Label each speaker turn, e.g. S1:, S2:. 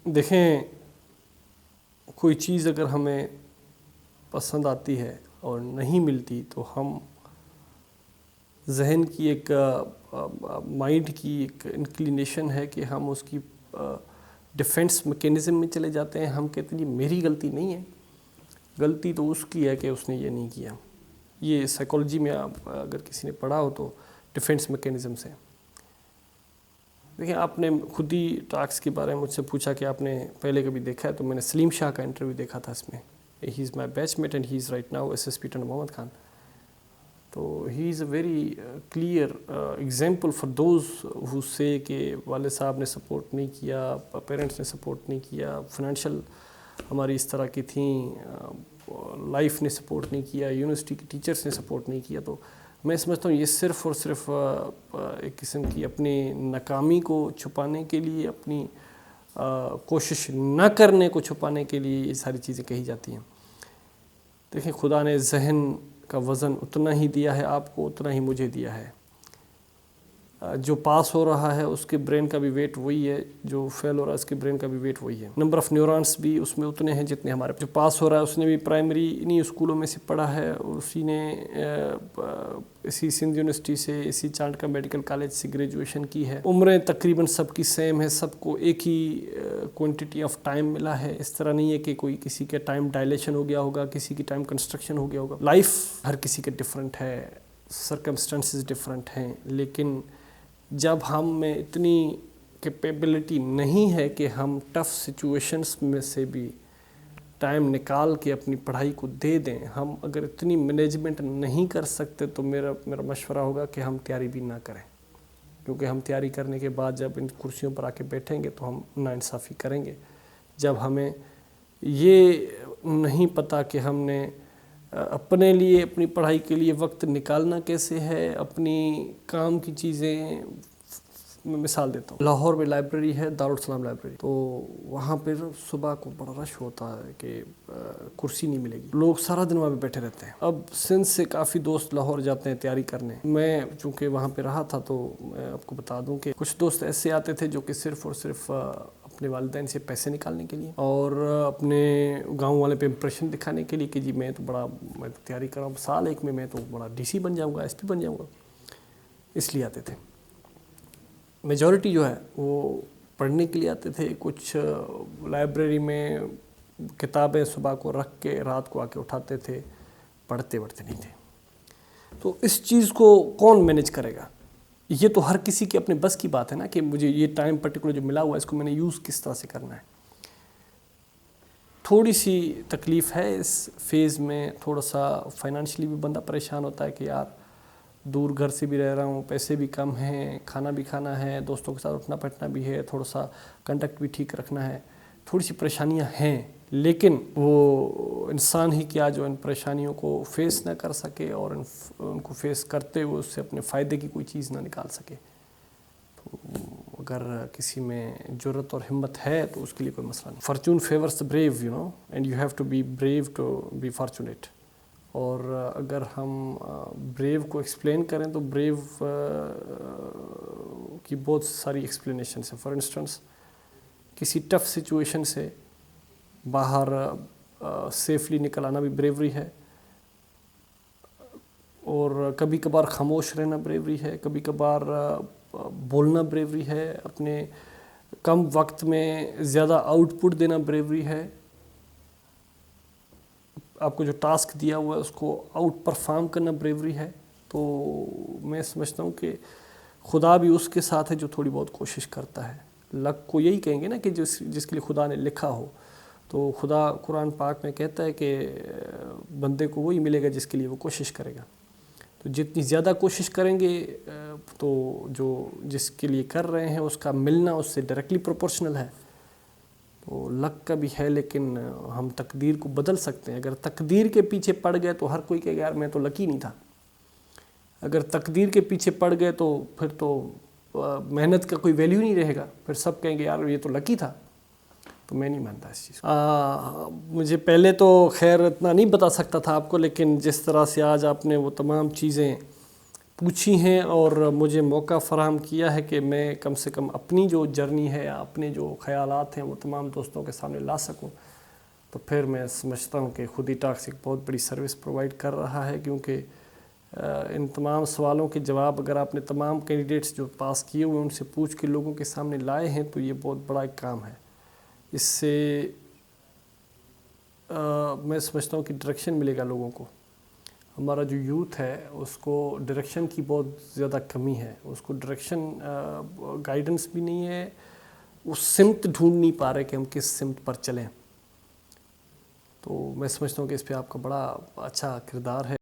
S1: دیکھیں، کوئی چیز اگر ہمیں پسند آتی ہے اور نہیں ملتی تو ہم ذہن کی ایک مائنڈ کی ایک انکلینیشن ہے کہ ہم اس کی ڈیفینس میکینزم میں چلے جاتے ہیں. ہم کہتے ہیں میری غلطی نہیں ہے، غلطی تو اس کی ہے کہ اس نے یہ نہیں کیا. یہ سائیکالوجی میں اگر کسی نے پڑھا ہو تو ڈیفینس میکینزم سے. دیکھیں، آپ نے خود ہی ٹاکس کے بارے میں مجھ سے پوچھا کہ آپ نے پہلے کبھی دیکھا ہے، تو میں نے سلیم شاہ کا انٹرویو دیکھا تھا. اس میں ہی is my batchmate and he is right now S S P Tando Muhammad Khan. تو he is a very clear example for those who سے کہ والد صاحب نے سپورٹ نہیں کیا، پیرنٹس نے سپورٹ نہیں کیا، فائنینشیل ہماری اس طرح کی تھیں، لائف نے سپورٹ نہیں کیا، یونیورسٹی کے ٹیچرس نے سپورٹ نہیں کیا. تو میں سمجھتا ہوں یہ صرف اور صرف ایک قسم کی اپنی ناکامی کو چھپانے کے لیے، اپنی کوشش نہ کرنے کو چھپانے کے لیے یہ ساری چیزیں کہی جاتی ہیں. دیکھیں، خدا نے ذہن کا وزن اتنا ہی دیا ہے آپ کو، اتنا ہی مجھے دیا ہے. جو پاس ہو رہا ہے اس کے برین کا بھی ویٹ وہی ہے، جو فیل ہو رہا ہے اس کے برین کا بھی ویٹ وہی ہے. نمبر آف نیورونس بھی اس میں اتنے ہیں جتنے ہمارے. جو پاس ہو رہا ہے اس نے بھی پرائمری انہی اسکولوں میں سے پڑھا ہے، اسی نے اسی سندھ یونیورسٹی سے، اسی چانڈ کا میڈیکل کالج سے گریجویشن کی ہے. عمریں تقریباً سب کی سیم ہے، سب کو ایک ہی کوانٹٹی آف ٹائم ملا ہے. اس طرح نہیں ہے کہ کوئی کسی کے ٹائم ڈائلیشن ہو گیا ہوگا، کسی کی ٹائم کنسٹرکشن ہو گیا ہوگا. لائف ہر کسی کے ڈفرینٹ ہے، سرکمسٹانسز ڈفرینٹ ہیں. لیکن جب ہم میں اتنی کیپیبلٹی نہیں ہے کہ ہم ٹف سچویشنز میں سے بھی ٹائم نکال کے اپنی پڑھائی کو دے دیں، ہم اگر اتنی مینجمنٹ نہیں کر سکتے تو میرا مشورہ ہوگا کہ ہم تیاری بھی نہ کریں. کیونکہ ہم تیاری کرنے کے بعد جب ان کرسیوں پر آ کے بیٹھیں گے تو ہم ناانصافی کریں گے. جب ہمیں یہ نہیں پتہ کہ ہم نے اپنے لیے، اپنی پڑھائی کے لیے وقت نکالنا کیسے ہے، اپنی کام کی چیزیں. میں مثال دیتا ہوں، لاہور میں لائبریری ہے، دارالسلام لائبریری. تو وہاں پہ صبح کو بڑا رش ہوتا ہے کہ کرسی نہیں ملے گی، لوگ سارا دن وہاں پہ بیٹھے رہتے ہیں. اب سندھ سے کافی دوست لاہور جاتے ہیں تیاری کرنے. میں چونکہ وہاں پہ رہا تھا تو میں آپ کو بتا دوں کہ کچھ دوست ایسے آتے تھے جو کہ صرف اور صرف اپنے والدین سے پیسے نکالنے کے لیے اور اپنے گاؤں والے پہ امپریشن دکھانے کے لیے کہ جی میں تو تیاری کر رہا ہوں، سال ایک میں تو بڑا ڈی سی بن جاؤں گا، ایس پی بن جاؤں گا، اس لیے آتے تھے. میجورٹی جو ہے وہ پڑھنے کے لیے آتے تھے. کچھ لائبریری میں کتابیں صبح کو رکھ کے رات کو آ کے اٹھاتے تھے، پڑھتے نہیں تھے. تو اس چیز کو کون مینیج کرے گا؟ یہ تو ہر کسی کے اپنے بس کی بات ہے نا کہ مجھے یہ ٹائم پرٹیکولر جو ملا ہوا ہے اس کو میں نے یوز کس طرح سے کرنا ہے. تھوڑی سی تکلیف ہے اس فیز میں، تھوڑا سا فائنانشلی بھی بندہ پریشان ہوتا ہے کہ یار دور گھر سے بھی رہ رہا ہوں، پیسے بھی کم ہیں، کھانا بھی کھانا ہے، دوستوں کے ساتھ اٹھنا بیٹھنا بھی ہے، تھوڑا سا کنڈکٹ بھی ٹھیک رکھنا ہے. تھوڑی سی پریشانیاں ہیں، لیکن وہ انسان ہی کیا جو ان پریشانیوں کو فیس نہ کر سکے اور ان کو فیس کرتے ہوئے اس سے اپنے فائدے کی کوئی چیز نہ نکال سکے. تو اگر کسی میں جرت اور ہمت ہے تو اس کے لیے کوئی مسئلہ نہیں. Fortune favours the brave, you know, and you have to be brave to be fortunate. اور اگر ہم بریو کو ایکسپلین کریں تو بریو کی بہت ساری ایکسپلینیشنس ہیں. فار انسٹنس کسی ٹف سچویشن سے باہر سیفلی نکل آنا بھی بریوری ہے، اور کبھی کبھار خاموش رہنا بریوری ہے، کبھی کبھار بولنا بریوری ہے، اپنے کم وقت میں زیادہ آؤٹ پٹ دینا بریوری ہے. آپ کو جو ٹاسک دیا ہوا ہے اس کو آؤٹ پرفارم کرنا بریوری ہے. تو میں سمجھتا ہوں کہ خدا بھی اس کے ساتھ ہے جو تھوڑی بہت کوشش کرتا ہے. لک کو یہی کہیں گے نا کہ جس کے لیے خدا نے لکھا ہو. تو خدا قرآن پاک میں کہتا ہے کہ بندے کو وہی ملے گا جس کے لیے وہ کوشش کرے گا. تو جتنی زیادہ کوشش کریں گے تو جو جس کے لیے کر رہے ہیں اس کا ملنا اس سے ڈائریکٹلی پروپورشنل ہے. تو لک کا بھی ہے، لیکن ہم تقدیر کو بدل سکتے ہیں. اگر تقدیر کے پیچھے پڑ گئے تو ہر کوئی کہے گا یار میں تو لکی نہیں تھا. اگر تقدیر کے پیچھے پڑ گئے تو پھر تو محنت کا کوئی ویلیو نہیں رہے گا، پھر سب کہیں گے یار یہ تو لکی تھا. تو میں نہیں مانتا اس چیز کو. مجھے پہلے تو خیر اتنا نہیں بتا سکتا تھا آپ کو، لیکن جس طرح سے آج آپ نے وہ تمام چیزیں پوچھی ہیں اور مجھے موقع فراہم کیا ہے کہ میں کم سے کم اپنی جو جرنی ہے یا اپنے جو خیالات ہیں وہ تمام دوستوں کے سامنے لا سکوں، تو پھر میں سمجھتا ہوں کہ خود ہی ٹاکس ایک بہت بڑی سروس پرووائڈ کر رہا ہے، کیونکہ ان تمام سوالوں کے جواب اگر آپ نے تمام کینڈیڈیٹس جو پاس کیے ہوئے ان سے پوچھ کے لوگوں کے سامنے لائے ہیں تو یہ بہت بڑا ایک کام ہے۔ اس سے میں سمجھتا ہوں کہ ڈائریکشن ملے گا لوگوں کو۔ ہمارا جو یوتھ ہے اس کو ڈائریکشن کی بہت زیادہ کمی ہے، اس کو ڈائریکشن گائیڈنس بھی نہیں ہے، وہ سمت ڈھونڈ نہیں پا رہے کہ ہم کس سمت پر چلیں۔ تو میں سمجھتا ہوں کہ اس پہ آپ کا بڑا اچھا کردار ہے۔